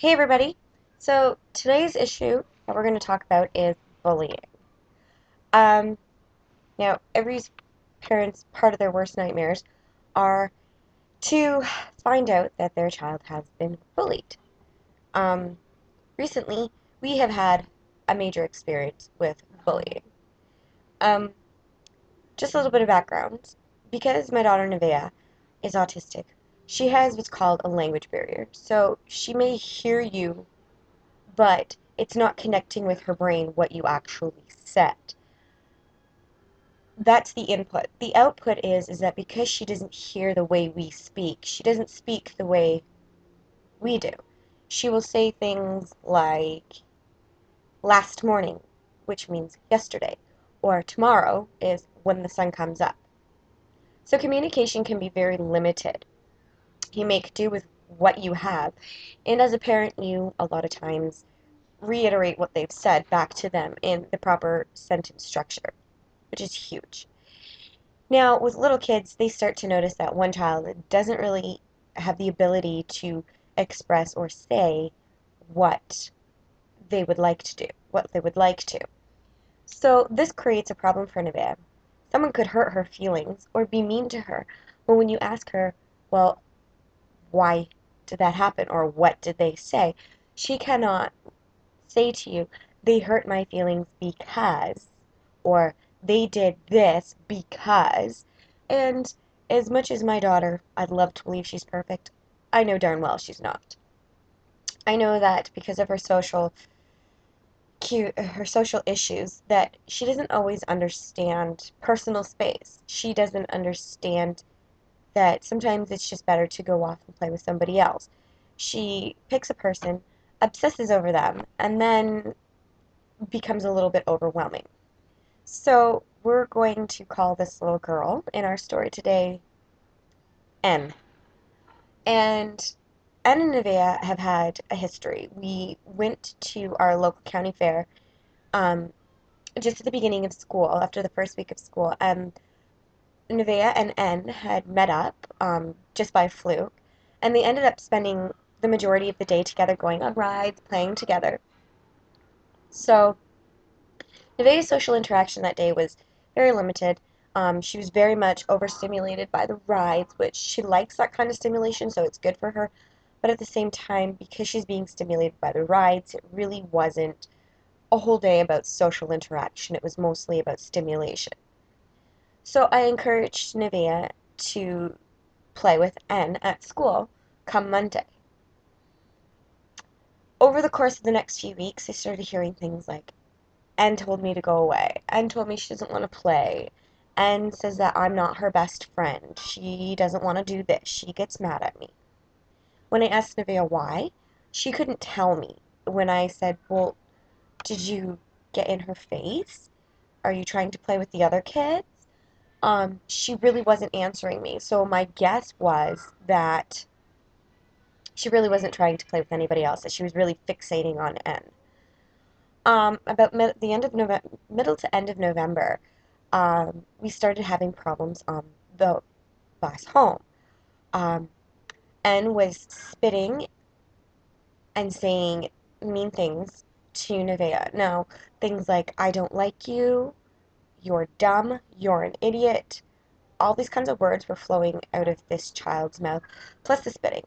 Hey everybody! So today's issue that we're going to talk about is bullying. Um, Now, every parent's part of their worst nightmares are to find out that their child has been bullied. Um, Recently, we have had a major experience with bullying. Um, just a little bit of background. Because my daughter Nevaeh is autistic, she has what's called a language barrier. So she may hear you, but it's not connecting with her brain what you actually said. That's the input. The output is that because she doesn't hear the way we speak, she doesn't speak the way we do. She will say things like last morning, which means yesterday, or tomorrow is when the sun comes up. So communication can be very limited. You make do with what you have, and as a parent, you a lot of times reiterate what they've said back to them in the proper sentence structure, which is huge. Now, with little kids, they start to notice that one child doesn't really have the ability to express or say what they would like to do, what they would like to. So this creates a problem for Nevaeh. Someone could hurt her feelings or be mean to her, but when you ask her, well, why did that happen or what did they say, she cannot say to you, they hurt my feelings because, or they did this because. And as much as my daughter, I'd love to believe she's perfect, I know darn well she's not. I know that because of her social issues, that she doesn't always understand personal space. She doesn't understand that sometimes it's just better to go off and play with somebody else. She picks a person, obsesses over them, and then becomes a little bit overwhelming. So we're going to call this little girl in our story today N. And N and Nevaeh have had a history. We went to our local county fair um, just at the beginning of school, after the first week of school, and Nevaeh and N had met up just by fluke, and they ended up spending the majority of the day together, going on rides, playing together. So Nevaeh's social interaction that day was very limited. She was very much overstimulated by the rides, which she likes that kind of stimulation, so it's good for her. But at the same time, because she's being stimulated by the rides, it really wasn't a whole day about social interaction. It was mostly about stimulation. So I encouraged Nevaeh to play with N at school come Monday. Over the course of the next few weeks, I started hearing things like, N told me to go away. N told me she doesn't want to play. N says that I'm not her best friend. She doesn't want to do this. She gets mad at me. When I asked Nevaeh why, she couldn't tell me. When I said, well, did you get in her face? Are you trying to play with the other kids? She really wasn't answering me. So my guess was that she really wasn't trying to play with anybody else, that she was really fixating on N. About the end of middle to end of November, we started having problems on the bus home. Um, N was spitting and saying mean things to Nevaeh. Now, things like, I don't like you, you're dumb, you're an idiot. All these kinds of words were flowing out of this child's mouth, plus the spitting.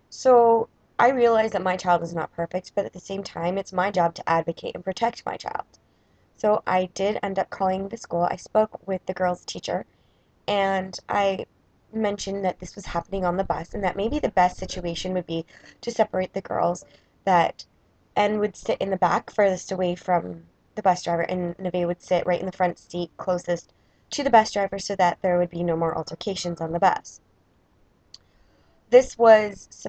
So I realized that my child is not perfect, but at the same time, it's my job to advocate and protect my child. So I did end up calling the school. I spoke with the girl's teacher, and I mentioned that this was happening on the bus and that maybe the best situation would be to separate the girls, that N would sit in the back furthest away from the bus driver, and Nevaeh would sit right in the front seat closest to the bus driver so that there would be no more altercations on the bus. This was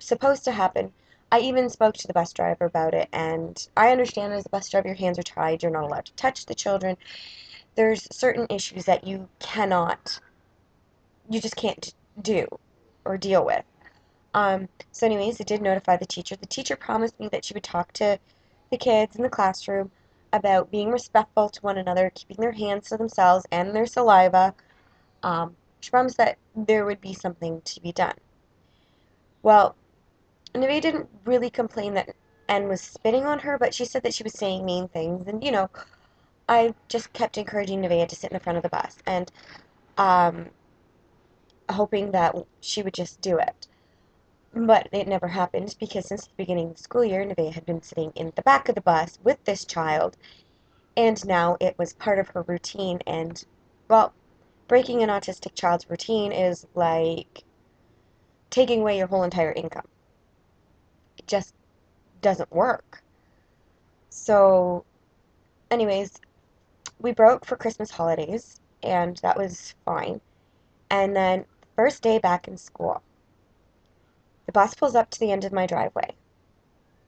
supposed to happen. I even spoke to the bus driver about it, and I understand as a bus driver your hands are tied, you're not allowed to touch the children. There's certain issues that you just can't do or deal with. So anyways, I did notify the teacher. The teacher promised me that she would talk to the kids in the classroom about being respectful to one another, keeping their hands to themselves and their saliva. She promised that there would be something to be done. Well, Nevaeh didn't really complain that Anne was spitting on her, but she said that she was saying mean things. And, I just kept encouraging Nevaeh to sit in the front of the bus and um, hoping that she would just do it. But it never happened because since the beginning of the school year, Nevaeh had been sitting in the back of the bus with this child, and now it was part of her routine. And, well, breaking an autistic child's routine is like taking away your whole entire income. It just doesn't work. So, anyways, we broke for Christmas holidays, and that was fine. And then, first day back in school, the bus pulls up to the end of my driveway.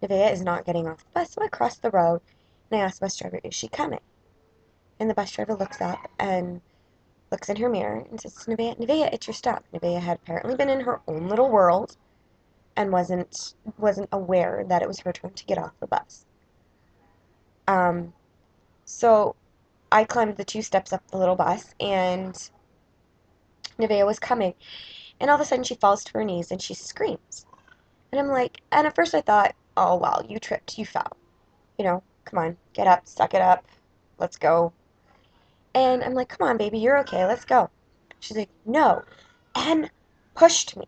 Nevaeh is not getting off the bus, so I cross the road and I ask the bus driver, is she coming? And the bus driver looks up and looks in her mirror and says, Nevaeh, it's your stop. Nevaeh had apparently been in her own little world and wasn't aware that it was her turn to get off the bus. Um, so I climbed the 2 steps up the little bus, and Nevaeh was coming, and all of a sudden she falls to her knees and she screams. And I'm like, and at first I thought, oh, well, you tripped, you fell. Come on, get up, suck it up, let's go. And I'm like, come on, baby, you're okay, let's go. She's like, no, and pushed me.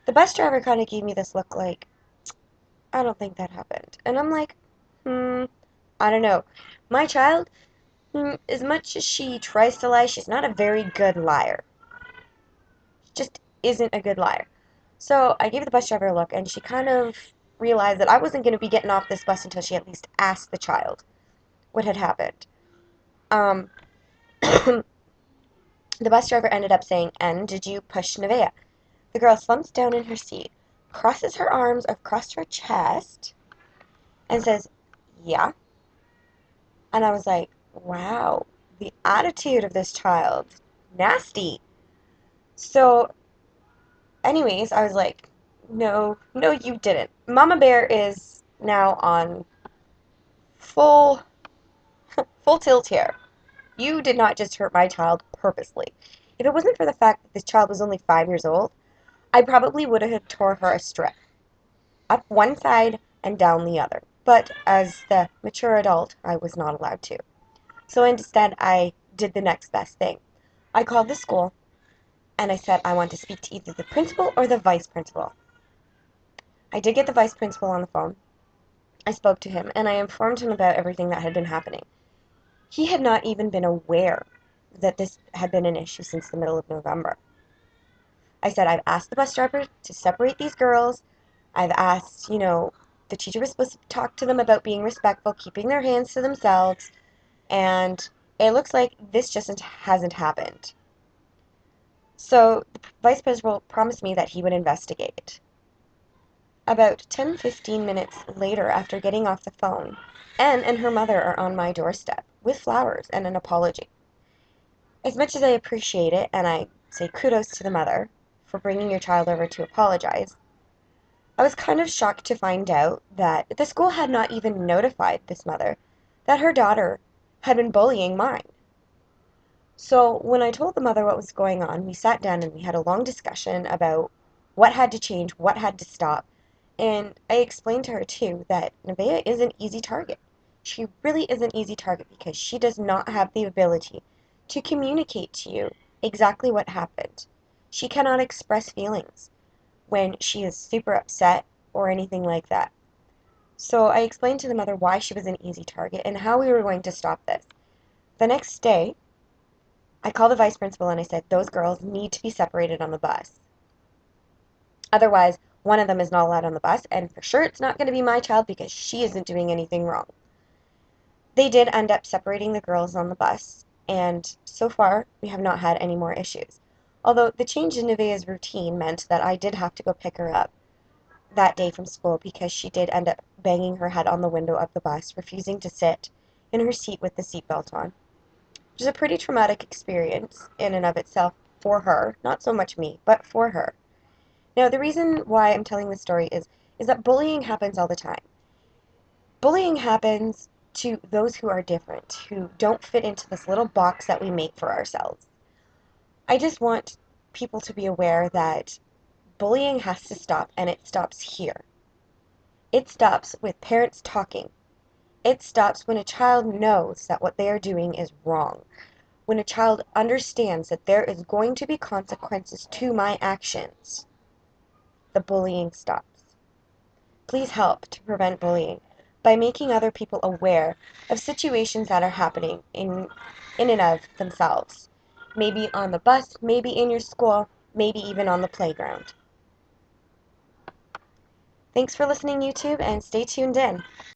The bus driver kind of gave me this look like, I don't think that happened. And I'm like, I don't know. My child, as much as she tries to lie, she's not a very good liar. She just isn't a good liar. So I gave the bus driver a look, and she kind of realized that I wasn't going to be getting off this bus until she at least asked the child what had happened. Um, the bus driver ended up saying, and did you push Nevaeh? The girl slumps down in her seat, crosses her arms across her chest, and says, yeah. And I was like, wow, the attitude of this child. Nasty. So, anyways, I was like, no, no, you didn't. Mama Bear is now on full, full tilt here. You did not just hurt my child purposely. If it wasn't for the fact that this child was only 5 years old, I probably would have tore her a strip, up one side and down the other. But as the mature adult, I was not allowed to. So instead, I did the next best thing. I called the school and I said I want to speak to either the principal or the vice principal. I did get the vice principal on the phone. I spoke to him and I informed him about everything that had been happening. He had not even been aware that this had been an issue since the middle of November. I said, I've asked the bus driver to separate these girls. I've asked, the teacher was supposed to talk to them about being respectful, keeping their hands to themselves, and it looks like this just hasn't happened. So the vice principal promised me that he would investigate. About 10-15 minutes later, after getting off the phone, Anne and her mother are on my doorstep with flowers and an apology. As much as I appreciate it, and I say kudos to the mother for bringing your child over to apologize, I was kind of shocked to find out that the school had not even notified this mother that her daughter had been bullying mine. So when I told the mother what was going on, we sat down and we had a long discussion about what had to change, what had to stop, and I explained to her too that Nevaeh is an easy target. She really is an easy target because she does not have the ability to communicate to you exactly what happened. She cannot express feelings when she is super upset or anything like that. So I explained to the mother why she was an easy target and how we were going to stop this. The next day, I called the vice principal and I said, those girls need to be separated on the bus. Otherwise, one of them is not allowed on the bus, and for sure it's not going to be my child because she isn't doing anything wrong. They did end up separating the girls on the bus, and so far we have not had any more issues. Although the change in Nevaeh's routine meant that I did have to go pick her up that day from school because she did end up banging her head on the window of the bus, refusing to sit in her seat with the seatbelt on. Which is a pretty traumatic experience in and of itself for her, not so much me, but for her. Now, the reason why I'm telling this story is that bullying happens all the time. Bullying happens to those who are different, who don't fit into this little box that we make for ourselves. I just want people to be aware that bullying has to stop, and it stops here. It stops with parents talking. It stops when a child knows that what they are doing is wrong. When a child understands that there is going to be consequences to my actions, the bullying stops. Please help to prevent bullying by making other people aware of situations that are happening in and of themselves. Maybe on the bus, maybe in your school, maybe even on the playground. Thanks for listening, YouTube, and stay tuned in.